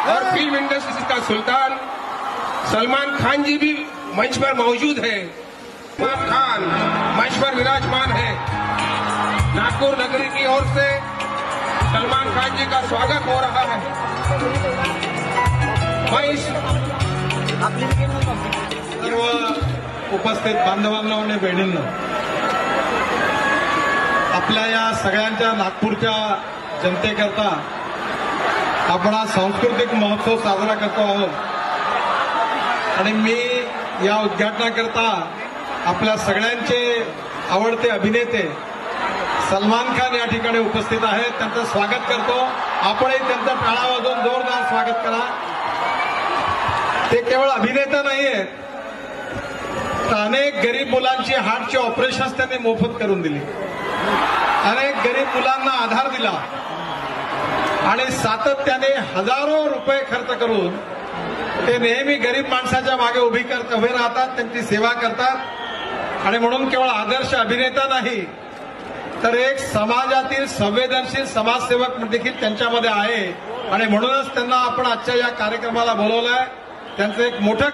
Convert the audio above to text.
और film industry का सुल्तान सलमान खान जी भी मंच पर मौजूद है। सलमान खान मंच पर विराजमान है। नागपुर नगरी की ओर से सलमान खान जी का स्वागत हो रहा है। सर्व उपस्थित बांधवांना आणि बहिणींना, आपल्या या सगळ्यांच्या नागपूरच्या जनतेकरता आपण हा सांस्कृतिक महोत्सव साजरा करतो आहोत आणि मी या उद्घाटनाकरता आपल्या सगळ्यांचे आवडते अभिनेते सलमान खान या ठिकाणी उपस्थित आहेत। त्यांचं स्वागत करतो। आपणही त्यांचा टाळा वाजवून जोरदार स्वागत करा। ते केवळ अभिनेता नाहीयेत, तर अनेक गरीब मुलांची हार्टची ऑपरेशन्स त्यांनी मोफत करून दिली, अनेक गरीब मुलांना आधार दिला आणि सातत्याने हजारो रुपये खर्च करून ते नेहमी गरीब माणसाच्या मागे उभे राहतात, त्यांची सेवा करतात। आणि म्हणून केवळ आदर्श अभिनेता नाही, तर एक समाजातील संवेदनशील समाजसेवक देखील त्यांच्यामध्ये आहे आणि म्हणूनच त्यांना आपण आजच्या या कार्यक्रमाला बोलवलंय। त्यांचं एक मोठं